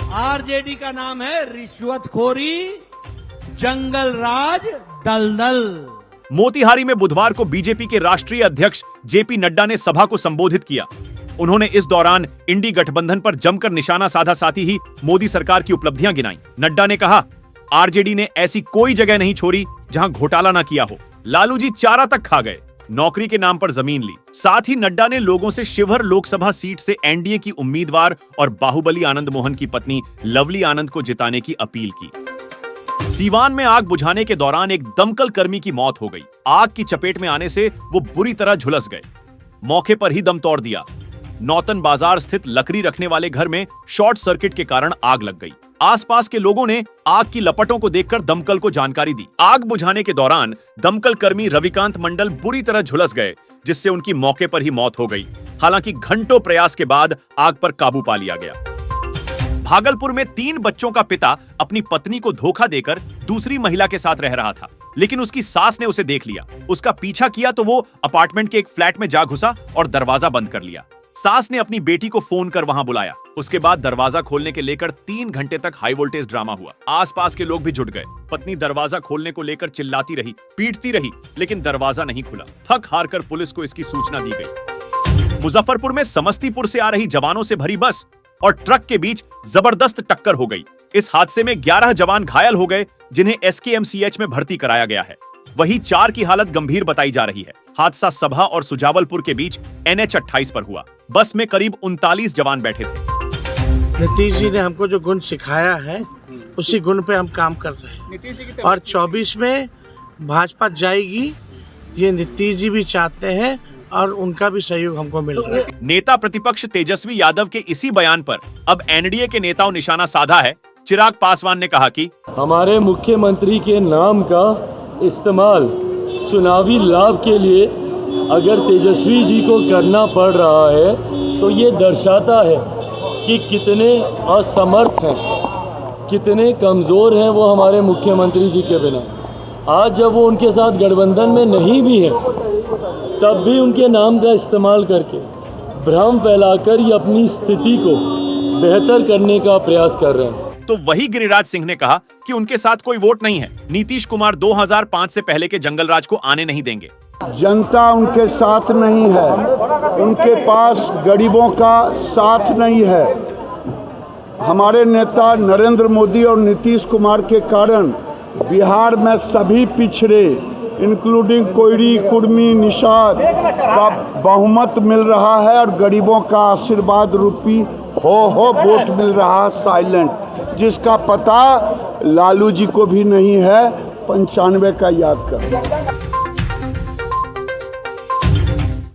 RJD का नाम है रिश्वतखोरी, जंगल राज, दलदल। मोतिहारी में बुधवार को बीजेपी के राष्ट्रीय अध्यक्ष जेपी नड्डा ने सभा को संबोधित किया। उन्होंने इस दौरान इंडी गठबंधन पर जमकर निशाना साधा, साथ ही मोदी सरकार की उपलब्धियां गिनाई। नड्डा ने कहा, आरजेडी ने ऐसी कोई जगह नहीं छोड़ी जहां घोटाला ना किया हो। लालू जी चारा तक खा गए, नौकरी के नाम पर जमीन ली। साथ ही नड्डा ने लोगों से शिवहर लोकसभा सीट से एनडीए की उम्मीदवार और बाहुबली आनंद मोहन की पत्नी लवली आनंद को जिताने की अपील की। सीवान में आग बुझाने के दौरान एक दमकल कर्मी की मौत हो गई। आग की चपेट में आने से वो बुरी तरह झुलस गए, मौके पर ही दम तोड़ दिया। नौतन बाजार स्थित लकड़ी रखने वाले घर में शॉर्ट सर्किट के कारण आग लग गई। आसपास के लोगों ने आग की लपटों को देखकर दमकल को जानकारी दी। आग बुझाने के दौरान दमकल कर्मी रविकांत मंडल बुरी तरह झुलस गए, जिससे उनकी मौके पर ही मौत हो गई। हालांकि घंटों प्रयास के बाद आग पर काबू पा लिया गया। भागलपुर में 3 बच्चों का पिता अपनी पत्नी को धोखा देकर दूसरी महिला के साथ रह रहा था, लेकिन उसकी सास ने उसे देख लिया। उसका पीछा किया तो वो अपार्टमेंट के एक फ्लैट में जा घुसा और दरवाजा बंद कर लिया। सास ने अपनी बेटी को फोन कर वहां बुलाया। उसके बाद दरवाजा खोलने के लेकर 3 घंटे तक हाई वोल्टेज ड्रामा हुआ। आसपास के लोग भी जुट गए। पत्नी दरवाजा खोलने को लेकर चिल्लाती रही, पीटती रही, लेकिन दरवाजा नहीं खुला। थक हार कर पुलिस को इसकी सूचना दी गई। मुजफ्फरपुर में समस्तीपुर से आ रही जवानों से भरी बस और ट्रक के बीच जबरदस्त टक्कर हो गई। इस हादसे में 11 जवान घायल हो गए, जिन्हें एसकेएमसीएच में भर्ती कराया गया है। वहीं 4 की हालत गंभीर बताई जा रही है। हादसा सभा और सुजावलपुर के बीच NH 28 पर हुआ। बस में करीब 39 जवान बैठे थे। नीतीश जी ने हमको जो गुण सिखाया है, उसी गुण पे हम काम कर रहे हैं और 24 में भाजपा जाएगी, ये नीतीश जी भी चाहते हैं और उनका भी सहयोग हमको मिल रहा है। नेता प्रतिपक्ष तेजस्वी यादव के इसी बयान पर अब एनडीए के नेताओं निशाना साधा है। चिराग पासवान ने कहा कि हमारे मुख्यमंत्री के नाम का इस्तेमाल चुनावी लाभ के लिए अगर तेजस्वी जी को करना पड़ रहा है, तो ये दर्शाता है कि कितने असमर्थ हैं, कितने कमज़ोर हैं वो हमारे मुख्यमंत्री जी के बिना। आज जब वो उनके साथ गठबंधन में नहीं भी है, तब भी उनके नाम का इस्तेमाल करके भ्रम फैलाकर ये अपनी स्थिति को बेहतर करने का प्रयास कर रहे हैं। तो वही गिरिराज सिंह ने कहा कि उनके साथ कोई वोट नहीं है। नीतीश कुमार 2005 से पहले के जंगल राज को आने नहीं देंगे। जनता उनके साथ नहीं है, उनके पास गरीबों का साथ नहीं है। हमारे नेता नरेंद्र मोदी और नीतीश कुमार के कारण बिहार में सभी पिछड़े इंक्लूडिंग कोयरी, कुर्मी, निषाद का बहुमत मिल रहा है और गरीबों का आशीर्वाद रूपी हो वोट मिल रहा है साइलेंट, जिसका पता लालू जी को भी नहीं है। 95 का याद कर।